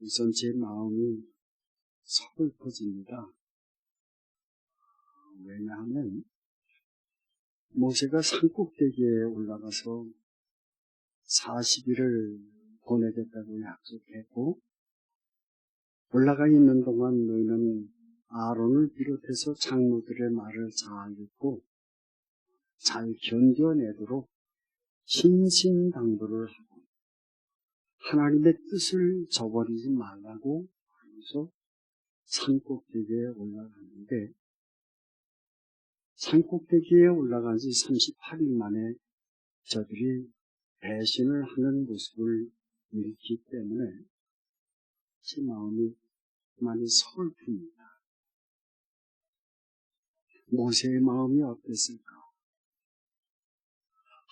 우선 제 마음이 서글퍼집니다. 왜냐하면 모세가 산꼭대기에 올라가서 40일을 보내겠다고 약속했고, 올라가 있는 동안 너희는 아론을 비롯해서 장로들의 말을 잘 듣고 잘 견뎌내도록 신신당부를 하고 하나님의 뜻을 저버리지 말라고 하면서 산꼭대기에 올라갔는데, 산꼭대기에 올라간 지 38일 만에 저들이 배신을 하는 모습을 읽기 때문에 제 마음이 많이 서글픕니다. 모세의 마음이 어땠을까?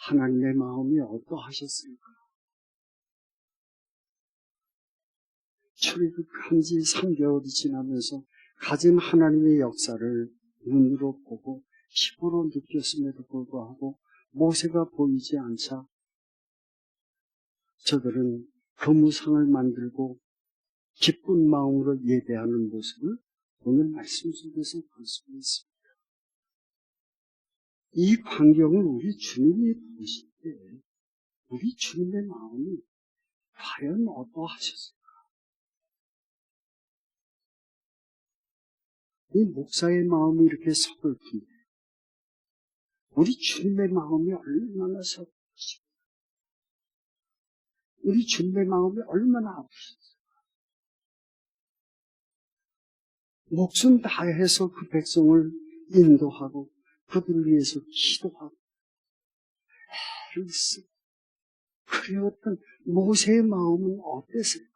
하나님의 마음이 어떠하셨을까? 출애굽한 지 3개월이 지나면서 가진 하나님의 역사를 눈으로 보고 피부로 느꼈음에도 불구하고 모세가 보이지 않자 저들은 거무상을 만들고 기쁜 마음으로 예배하는 모습을 오늘 말씀 속에서 볼 수 있습니다. 이 광경을 우리 주님이 보실 때 우리 주님의 마음이 과연 어떠하셨을까? 이 목사의 마음이 이렇게 서글픈데 우리 주님의 마음이 얼마나 서글프실까? 우리 주님의 마음이 얼마나 아프실까? 목숨 다해서 그 백성을 인도하고 그들을 위해서 기도하고 애를 쓰고 그리웠던 모세의 마음은 어땠을까?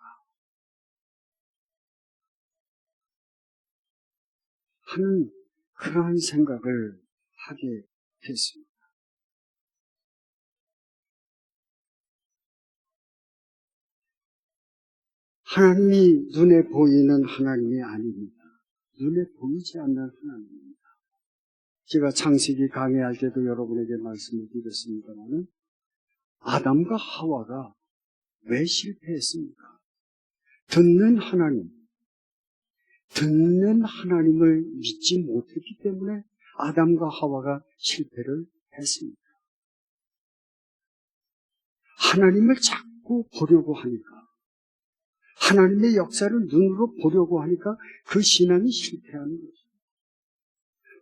하는 그러한 생각을 하게 됐습니다. 하나님이 눈에 보이는 하나님이 아닙니다. 눈에 보이지 않는 하나님입니다. 제가 창세기 강의할 때도 여러분에게 말씀을 드렸습니다만 아담과 하와가 왜 실패했습니까? 듣는 하나님을 믿지 못했기 때문에 아담과 하와가 실패를 했습니다. 하나님을 자꾸 보려고 하니까, 하나님의 역사를 눈으로 보려고 하니까 그 신앙이 실패하는 거죠.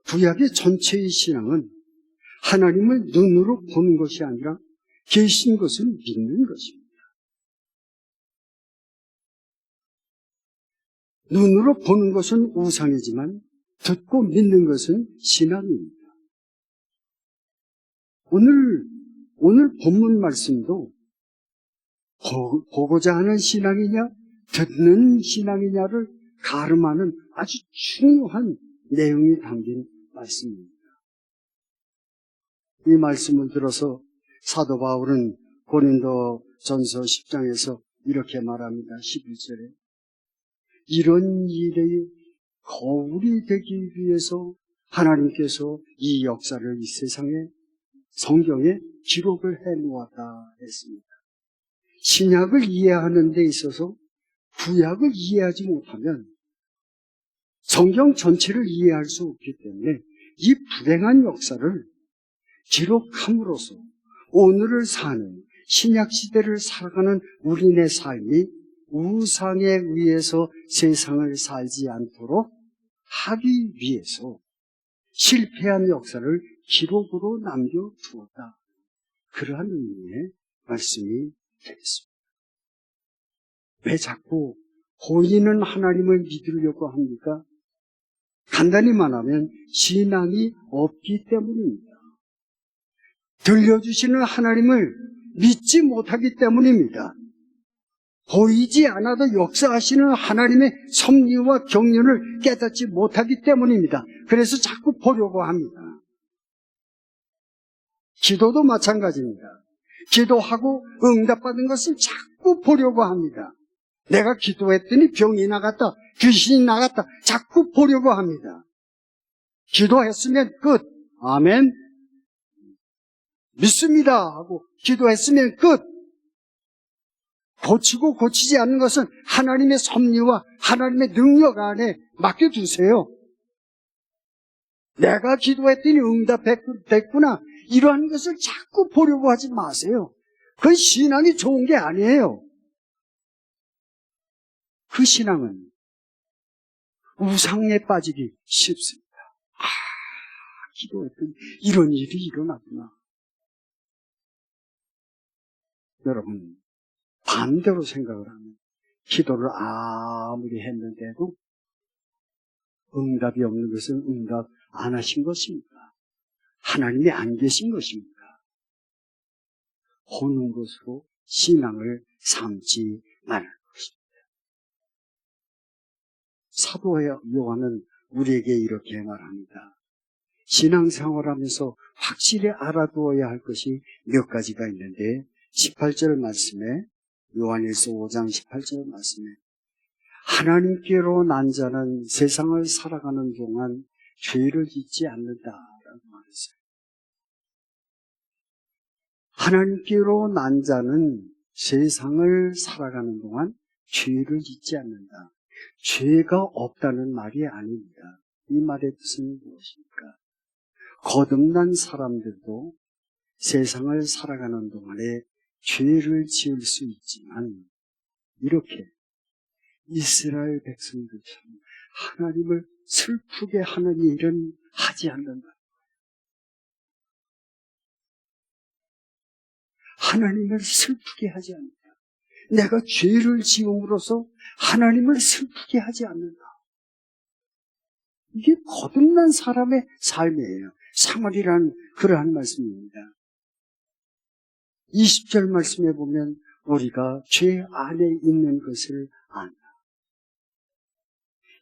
구약의 전체의 신앙은 하나님을 눈으로 보는 것이 아니라 계신 것을 믿는 것입니다. 눈으로 보는 것은 우상이지만 듣고 믿는 것은 신앙입니다. 오늘 본문 말씀도 보고자 하는 신앙이냐 듣는 신앙이냐를 가름하는 아주 중요한 내용이 담긴 말씀입니다. 이 말씀을 들어서 사도 바울은 고린도전서 10장에서 이렇게 말합니다. 11절에 이런 일의 거울이 되기 위해서 하나님께서 이 역사를 이 세상에 성경에 기록을 해놓았다 했습니다. 신약을 이해하는 데 있어서 구약을 이해하지 못하면 성경 전체를 이해할 수 없기 때문에 이 불행한 역사를 기록함으로써 오늘을 사는 신약시대를 살아가는 우리네 삶이 우상에 의해서 세상을 살지 않도록 하기 위해서 실패한 역사를 기록으로 남겨두었다. 그러한 의미의 말씀이 되겠습니다. 왜 자꾸 보이는 하나님을 믿으려고 합니까? 간단히 말하면 신앙이 없기 때문입니다. 들려주시는 하나님을 믿지 못하기 때문입니다. 보이지 않아도 역사하시는 하나님의 섭리와 경륜을 깨닫지 못하기 때문입니다. 그래서 자꾸 보려고 합니다. 기도도 마찬가지입니다. 기도하고 응답받은 것을 자꾸 보려고 합니다. 내가 기도했더니 병이 나갔다, 귀신이 나갔다, 자꾸 보려고 합니다. 기도했으면 끝. 아멘. 믿습니다 하고 기도했으면 끝. 고치고 고치지 않는 것은 하나님의 섭리와 하나님의 능력 안에 맡겨두세요. 내가 기도했더니 응답됐구나. 이러한 것을 자꾸 보려고 하지 마세요. 그 신앙이 좋은 게 아니에요. 그 신앙은 우상에 빠지기 쉽습니다. 기도했더니 이런 일이 일어났구나. 여러분, 반대로 생각을 하면 기도를 아무리 했는데도 응답이 없는 것은 응답 안 하신 것입니까? 하나님이 안 계신 것입니까? 보는 것으로 신앙을 삼지 말을 것입니다. 사도 요한은 우리에게 이렇게 말합니다. 신앙생활하면서 확실히 알아두어야 할 것이 몇 가지가 있는데 18절 말씀에 요한일서 5장 18절 말씀에 하나님께로 난 자는 세상을 살아가는 동안 죄를 짓지 않는다라고 말했어요. 하나님께로 난 자는 세상을 살아가는 동안 죄를 짓지 않는다. 죄가 없다는 말이 아닙니다. 이 말의 뜻은 무엇입니까? 거듭난 사람들도 세상을 살아가는 동안에 죄를 지을 수 있지만 이렇게 이스라엘 백성들처럼 하나님을 슬프게 하는 일은 하지 않는다. 하나님을 슬프게 하지 않는다. 내가 죄를 지음으로써 하나님을 슬프게 하지 않는다. 이게 거듭난 사람의 삶이에요. 사마리라는 그러한 말씀입니다. 20절 말씀에 보면 우리가 죄 안에 있는 것을 안다.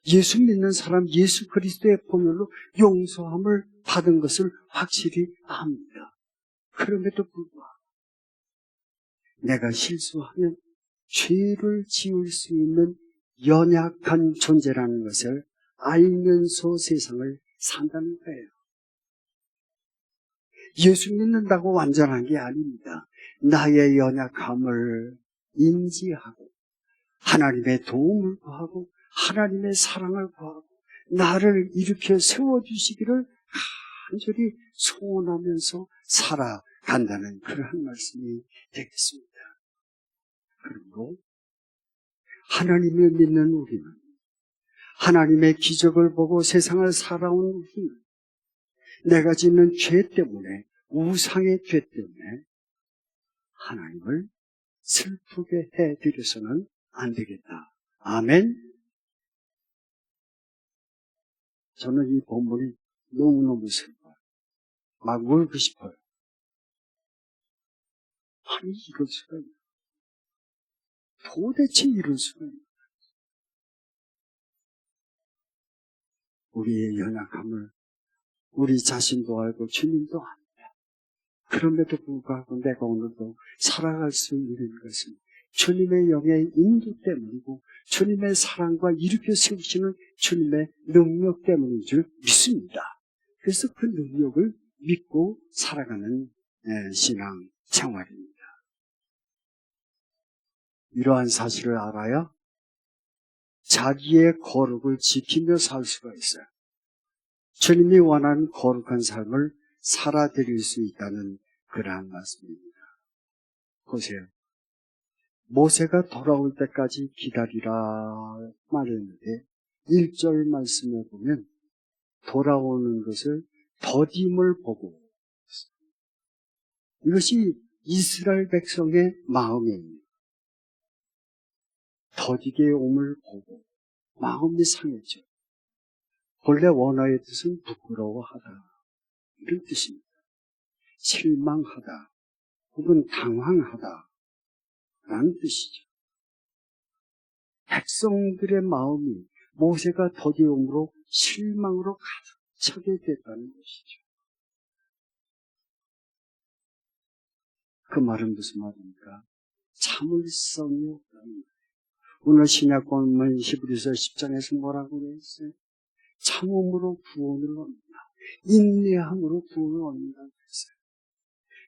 예수 믿는 사람, 예수 그리스도의 보혈로 용서함을 받은 것을 확실히 압니다. 그럼에도 불구하고 내가 실수하면 죄를 지을 수 있는 연약한 존재라는 것을 알면서 세상을 산다는 거예요. 예수 믿는다고 완전한 게 아닙니다. 나의 연약함을 인지하고 하나님의 도움을 구하고 하나님의 사랑을 구하고 나를 일으켜 세워주시기를 간절히 소원하면서 살아간다는 그러한 말씀이 되겠습니다. 그리고 하나님을 믿는 우리는 하나님의 기적을 보고 세상을 살아온 우리는 내가 짓는 죄 때문에 우상의 죄 때문에 하나님을 슬프게 해드려서는 안 되겠다. 아멘. 저는 이 본문이 너무너무 슬퍼요. 막 울고 싶어요. 아니 이럴 수가 있나? 도대체 이럴 수가 있나? 우리의 연약함을 우리 자신도 알고 주님도 압니다. 그럼에도 불구하고 내가 오늘도 살아갈 수 있는 것은 주님의 영의 인도 때문이고 주님의 사랑과 일으켜 세우시는 주님의 능력 때문인 줄 믿습니다. 그래서 그 능력을 믿고 살아가는 신앙 생활입니다. 이러한 사실을 알아야 자기의 거룩을 지키며 살 수가 있어요. 주님이 원하는 거룩한 삶을 살아드릴 수 있다는 그러한 말씀입니다. 보세요. 모세가 돌아올 때까지 기다리라 말했는데 1절 말씀에 보면 돌아오는 것을 더딤을 보고 이것이 이스라엘 백성의 마음입니다. 더디게 옴을 보고 마음이 상했죠. 본래 원어의 뜻은 부끄러워하다 이런 뜻입니다. 실망하다 혹은 당황하다 라는 뜻이죠. 백성들의 마음이 모세가 더디움으로 실망으로 가득 차게 됐다는 것이죠. 그 말은 무슨 말입니까? 참을성이 없다는 거예요. 오늘 신약 본문 히브리서 10장에서 뭐라고 그랬어요? 참음으로 구원을 얻는다. 인내함으로 구원을 얻는다고 했어요.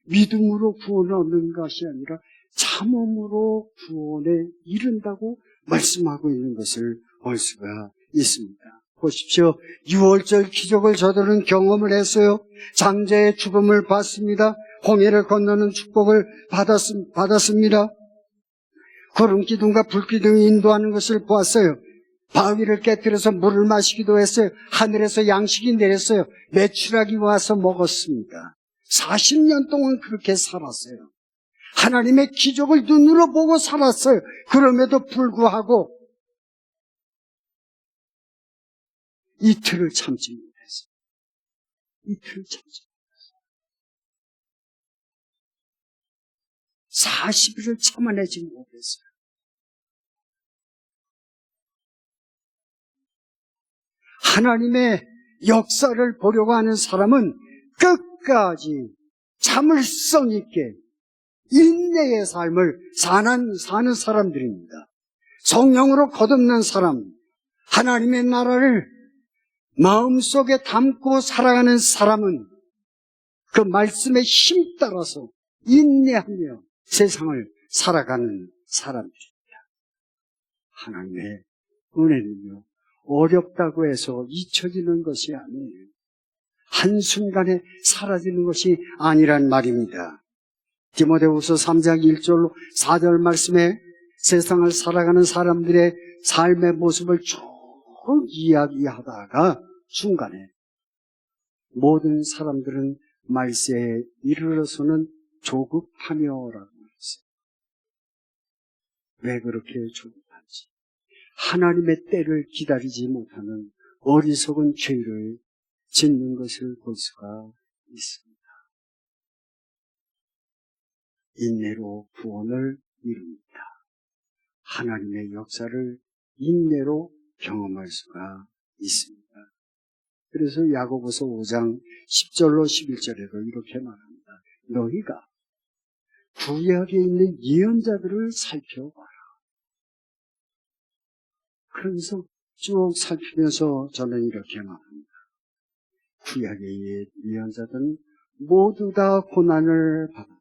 믿음으로 구원을 얻는 것이 아니라 참음으로 구원에 이른다고 말씀하고 있는 것을 볼 수가 있습니다. 보십시오. 유월절 기적을 저들은 경험을 했어요. 장자의 죽음을 봤습니다. 홍해를 건너는 축복을 받았습니다. 구름 기둥과 불 기둥이 인도하는 것을 보았어요. 바위를 깨뜨려서 물을 마시기도 했어요. 하늘에서 양식이 내렸어요. 메추라기 와서 먹었습니다. 40년 동안 그렇게 살았어요. 하나님의 기적을 눈으로 보고 살았어요. 그럼에도 불구하고 이틀을 참지 못했어요. 이틀을 참지 못했어요. 40일을 참아내지 못했어요. 하나님의 역사를 보려고 하는 사람은 끝까지 참을성 있게 인내의 삶을 사는 사람들입니다. 성령으로 거듭난 사람, 하나님의 나라를 마음속에 담고 살아가는 사람은 그 말씀의 힘 따라서 인내하며 세상을 살아가는 사람들입니다. 하나님의 은혜는요, 어렵다고 해서 잊혀지는 것이 아니에요. 한순간에 사라지는 것이 아니란 말입니다. 디모데후서 3장 1절로 4절 말씀에 세상을 살아가는 사람들의 삶의 모습을 쭉 이야기하다가 중간에 모든 사람들은 말세에 이르러서는 조급하며라고 했어요. 왜 그렇게 조급한지. 하나님의 때를 기다리지 못하는 어리석은 죄를 짓는 것을 볼 수가 있습니다. 인내로 구원을 이룹니다. 하나님의 역사를 인내로 경험할 수가 있습니다. 그래서 야고보서 5장 10절로 11절에도 이렇게 말합니다. 너희가 구약에 있는 예언자들을 살펴봐라. 그러면서 쭉 살피면서 저는 이렇게 말합니다. 구약의 예언자들은 모두 다 고난을 받았다.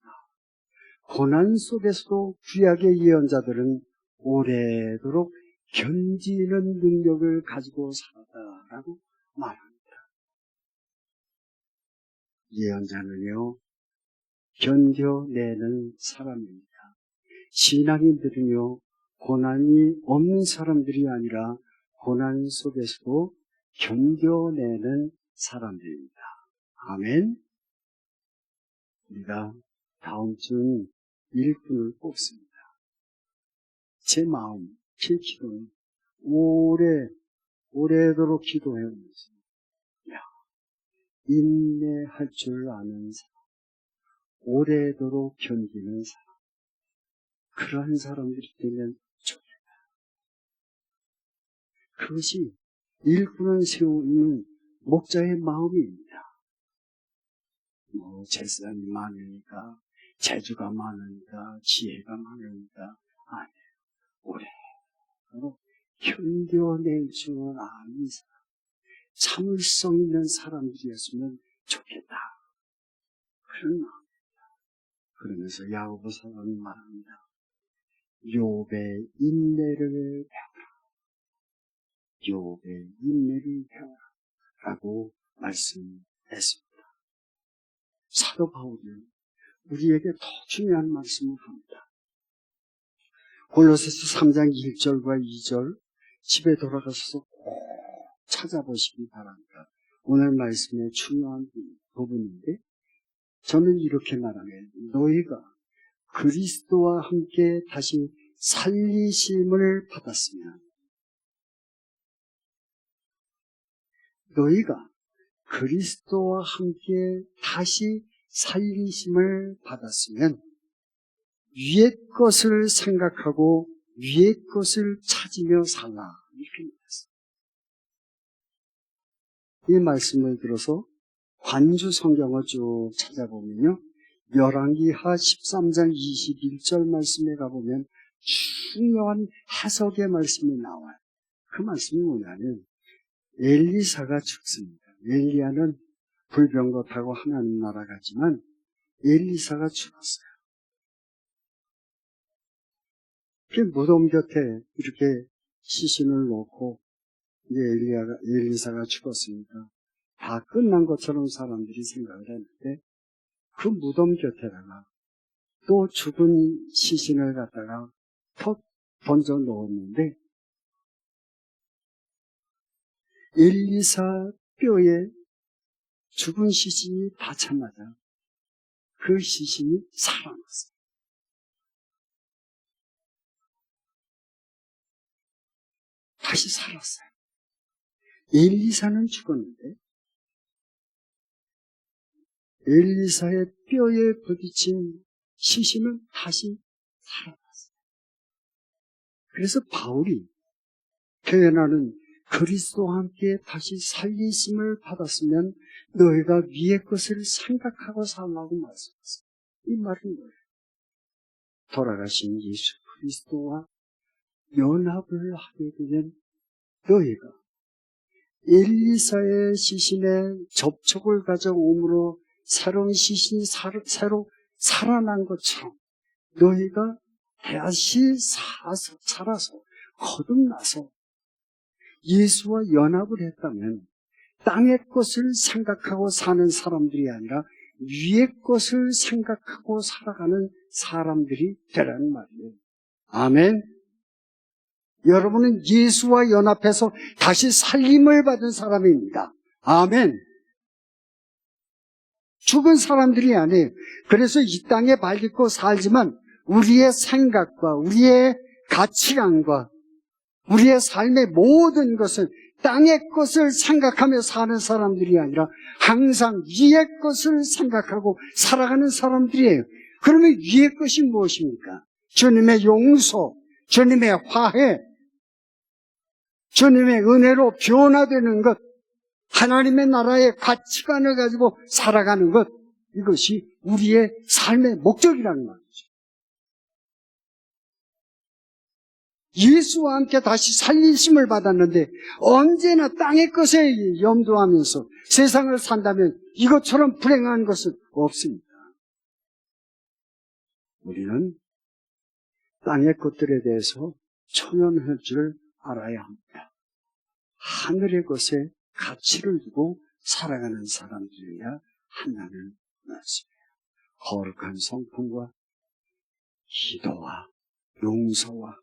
고난 속에서도 구약의 예언자들은 오래도록 견디는 능력을 가지고 살았다라고 말합니다. 예언자는요, 견뎌내는 사람입니다. 신앙인들은요, 고난이 없는 사람들이 아니라 고난 속에서도 견뎌내는 사람들입니다. 아멘. 우리가 다음 주는 일꾼을 뽑습니다. 제 마음, 제 기도는 오래도록 기도해오면서 인내할 줄 아는 사람, 오래도록 견디는 사람, 그러한 사람들이 되면 좋겠다. 그것이 일꾼을 세우는 목자의 마음입니다. 재산이 많으니까, 재주가 많으니까, 지혜가 많으니까, 아니에요. 오래도록 견뎌낼 줄 아는 사람, 참을성 있는 사람들이었으면 좋겠다. 그런 마음입니다. 그러면서 야고보서는 말합니다. 욥의 인내를 배워라. 욥의 인내를 배워라. 라고 말씀했습니다. 사도 바울은 우리에게 더 중요한 말씀을 합니다. 골로새서 3장 1절과 2절 집에 돌아가셔서 꼭 찾아보시기 바랍니다. 오늘 말씀의 중요한 부분인데 저는 이렇게 말하면 너희가 그리스도와 함께 다시 살리심을 받았으면 너희가 그리스도와 함께 다시 살리심을 받았으면 위의 것을 생각하고 위의 것을 찾으며 살라. 이렇게 말했어요. 이 말씀을 들어서 관주 성경을 쭉 찾아보면요. 열왕기하 13장 21절 말씀에 가보면 중요한 해석의 말씀이 나와요. 그 말씀이 뭐냐면 엘리사가 죽습니다. 엘리야는 불병거하고 하나님 나라 가지만 엘리사가 죽었어요. 그 무덤 곁에 이렇게 시신을 놓고 이제 엘리사가 죽었으니까 다 끝난 것처럼 사람들이 생각을 했는데 그 무덤 곁에다가 또 죽은 시신을 갖다가 턱 던져 놓았는데 엘리사 뼈에 죽은 시신이 닿자마자 그 시신이 살아났어요. 다시 살았어요. 엘리사는 죽었는데 엘리사의 뼈에 부딪힌 시신은 다시 살아났어요. 그래서 바울이 표현하는 그리스도와 함께 다시 살리심을 받았으면 너희가 위의 것을 생각하고 살라고 말씀했어요. 이 말은 뭐예요? 돌아가신 예수 그리스도와 연합을 하게 되면 너희가 엘리사의 시신에 접촉을 가져옴으로 새로운 시신이 새로 살아난 것처럼 너희가 다시 살아서 거듭나서 예수와 연합을 했다면 땅의 것을 생각하고 사는 사람들이 아니라 위의 것을 생각하고 살아가는 사람들이 되라는 말이에요. 아멘. 여러분은 예수와 연합해서 다시 살림을 받은 사람입니다. 아멘. 죽은 사람들이 아니에요. 그래서 이 땅에 발 딛고 살지만 우리의 생각과 우리의 가치관과 우리의 삶의 모든 것은 땅의 것을 생각하며 사는 사람들이 아니라 항상 위의 것을 생각하고 살아가는 사람들이에요. 그러면 위의 것이 무엇입니까? 주님의 용서, 주님의 화해, 주님의 은혜로 변화되는 것, 하나님의 나라의 가치관을 가지고 살아가는 것, 이것이 우리의 삶의 목적이라는 말이죠. 예수와 함께 다시 살리심을 받았는데 언제나 땅의 것에 염두하면서 세상을 산다면 이것처럼 불행한 것은 없습니다. 우리는 땅의 것들에 대해서 초연할 줄 알아야 합니다. 하늘의 것에 가치를 두고 살아가는 사람들이어야 한다는 말씀이에요. 거룩한 성품과 기도와 용서와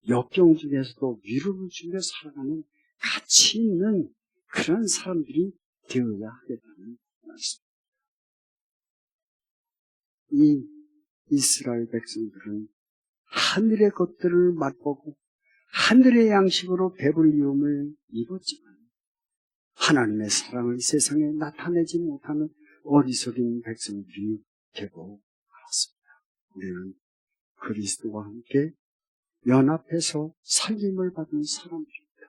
역경 중에서도 위로를 주며 살아가는 가치 있는 그런 사람들이 되어야 하겠다는 말씀입니다. 이 이스라엘 백성들은 하늘의 것들을 맛보고 하늘의 양식으로 배불리움을 입었지만 하나님의 사랑을 세상에 나타내지 못하는 어리석은 백성들이 되고 말았습니다. 우리는 그리스도와 함께 연합해서 살림을 받은 사람들입니다.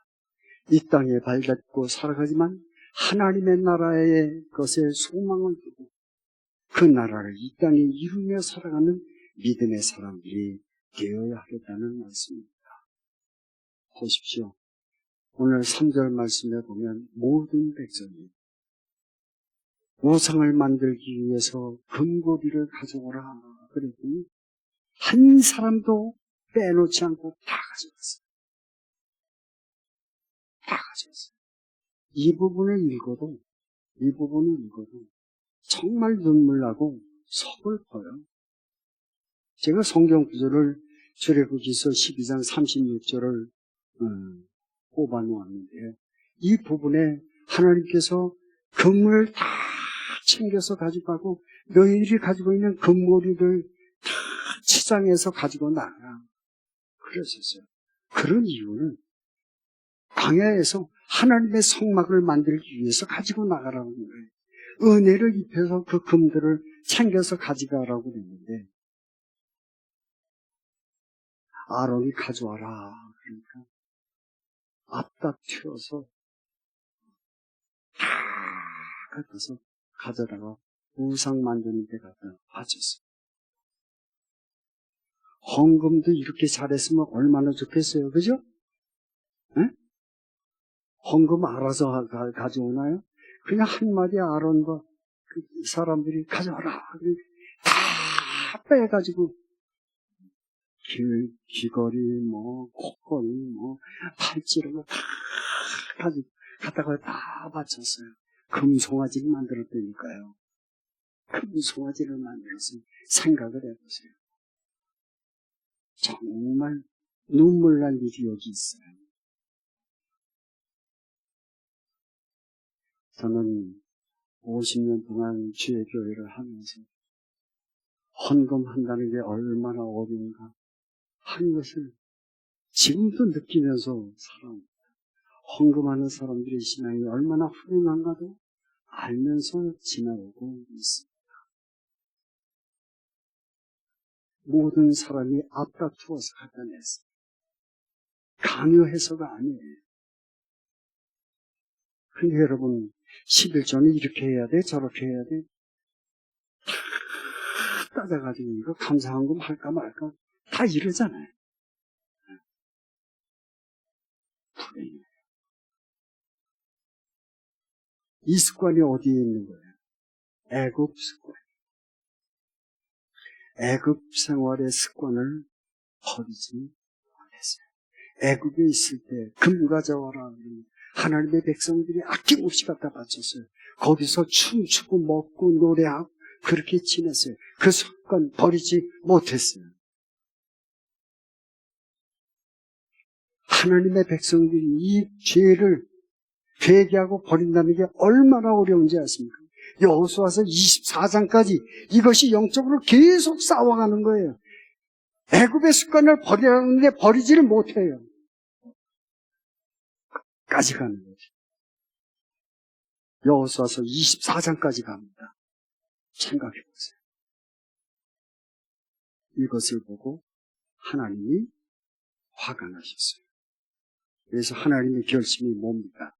이 땅에 발잡고 살아가지만 하나님의 나라의 것에 소망을 두고 그 나라를 이 땅에 이루며 살아가는 믿음의 사람들이 되어야 하겠다는 말씀입니다. 보십시오. 오늘 3절 말씀에 보면 모든 백성이 우상을 만들기 위해서 금고리를 가져오라 그랬더니 한 사람도 빼놓지 않고 다 가져갔어요. 다 가져갔어요. 이 부분을 읽어도 정말 눈물 나고 속을 퍼요. 제가 성경 구절을 출애굽기서 12장 36절을 뽑아 놓았는데 이 부분에 하나님께서 금을 다 챙겨서 가져가고 너희들이 가지고 있는 금고리를 다 치장해서 가지고 나가라. 그랬었어요. 그런 이유는 광야에서 하나님의 성막을 만들기 위해서 가지고 나가라고 거예요. 은혜를 입혀서 그 금들을 챙겨서 가져가라고 그랬는데 아론이 가져와라. 그러니까 앞다 튀어서 다 갖다서 가져다가 우상 만드는 데 갖다 바쳤어요. 헌금도 이렇게 잘했으면 얼마나 좋겠어요. 그죠? 네? 헌금 알아서 가져오나요? 그냥 한마디 아론과 그 사람들이 가져와라. 다 빼가지고 귀걸이, 콧걸이, 팔찌를 다 가지고, 갖다가 다 바쳤어요. 금송아지를 만들었다니까요. 금송아지를 만들어서 생각을 해보세요. 정말 눈물 날 일이 여기 있어요. 저는 50년 동안 주의 교회를 하면서 헌금한다는 게 얼마나 어려운가 하는 것을 지금도 느끼면서 살아옵니다. 헌금하는 사람들의 신앙이 얼마나 훌륭한가도 알면서 지나오고 있습니다. 모든 사람이 앞다투어서 갖다 냈어요. 강요해서가 아니에요. 근데 여러분, 11조는 이렇게 해야 돼, 저렇게 해야 돼. 다 따져가지고 이거 감사한금 할까 말까 다 이러잖아요. 불행해요. 이 습관이 어디에 있는 거예요? 애굽 습관. 애굽 생활의 습관을 버리지 못했어요. 애굽에 있을 때 금 가져와라. 하나님의 백성들이 아낌없이 갖다 바쳤어요. 거기서 춤추고 먹고 노래하고 그렇게 지냈어요. 그 습관 버리지 못했어요. 하나님의 백성들이 이 죄를 회개하고 버린다는 게 얼마나 어려운지 아십니까? 여호수아서 24장까지 이것이 영적으로 계속 싸워가는 거예요. 애굽의 습관을 버리라는데 버리지를 못해요. 까지 가는 거죠. 여호수아서 24장까지 갑니다. 생각해 보세요. 이것을 보고 하나님이 화가 나셨어요. 그래서 하나님의 결심이 뭡니까?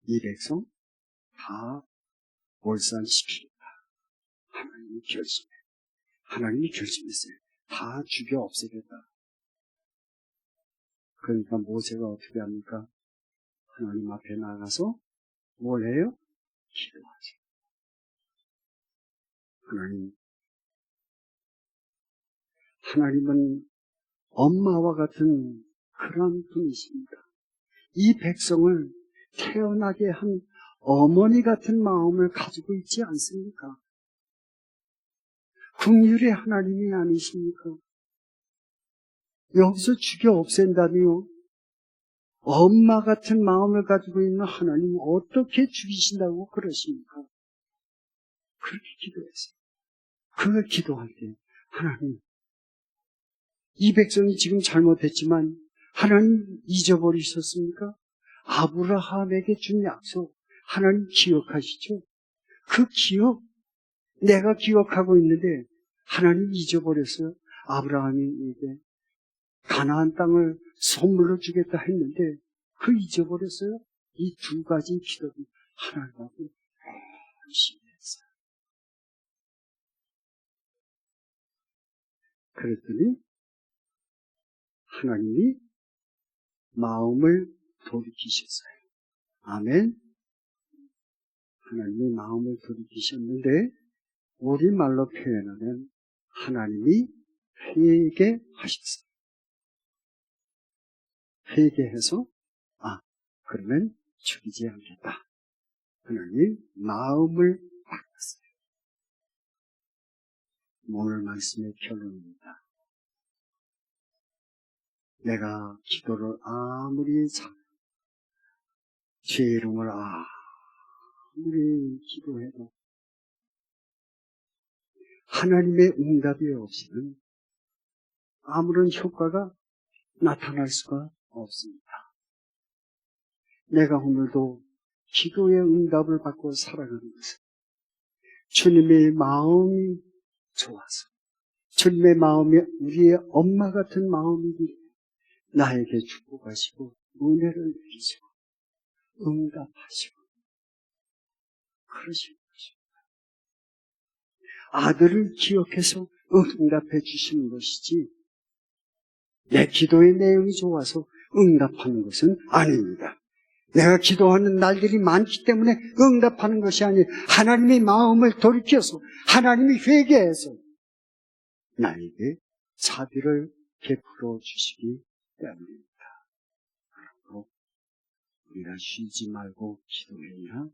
이 백성 다 몰살시키겠다. 하나님이 결심했어요. 다 죽여 없애겠다. 그러니까 모세가 어떻게 합니까? 하나님 앞에 나가서 뭘 해요? 기도하죠. 하나님은 엄마와 같은 그런 분이십니다. 이 백성을 태어나게 한 어머니 같은 마음을 가지고 있지 않습니까? 긍휼의 하나님이 아니십니까? 여기서 죽여 없앤다니요? 엄마 같은 마음을 가지고 있는 하나님은 어떻게 죽이신다고 그러십니까? 그렇게 기도했어요. 그걸 기도할 때 하나님, 이 백성이 지금 잘못했지만 하나님 잊어버리셨습니까? 아브라함에게 준 약속 하나님 기억하시죠? 그 기억 내가 기억하고 있는데 하나님 잊어버렸어요. 아브라함에게 가나안 땅을 선물로 주겠다 했는데 그 잊어버렸어요. 이 두 가지 기도를 하나님하고 열심히 했어요. 그랬더니 하나님이 마음을 돌이키셨어요. 아멘. 하나님이 마음을 돌이키셨는데 우리말로 표현하면 하나님이 회개하셨어요. 회개해서 그러면 죽이지 않겠다. 하나님 마음을 바꿨어요. 오늘 말씀의 결론입니다. 내가 기도를 아무리 제 이름을 아무리 기도해도 하나님의 응답이 없이는 아무런 효과가 나타날 수가 없습니다. 내가 오늘도 기도의 응답을 받고 살아가는 것은 주님의 마음이 좋아서 주님의 마음이 우리의 엄마 같은 마음이기에 나에게 축복하시고 은혜를 내리시고 응답하시고 그러시는 것입니다. 아들을 기억해서 응답해 주시는 것이지 내 기도의 내용이 좋아서 응답하는 것은 아닙니다. 내가 기도하는 날들이 많기 때문에 응답하는 것이 아니에요. 하나님의 마음을 돌이켜서 하나님이 회개해서 나에게 자비를 베풀어 주시기 때문입니다. 그러므로 우리가 쉬지 말고 기도해야 합니다.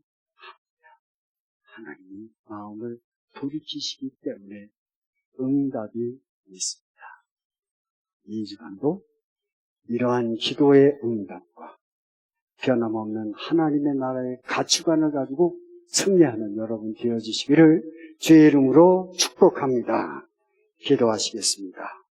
하나님이 마음을 돌이키시기 때문에 응답이 있습니다. 이 주간도 이러한 기도의 응답과 변함없는 하나님의 나라의 가치관을 가지고 승리하는 여러분 되어주시기를 주의 이름으로 축복합니다. 기도하시겠습니다.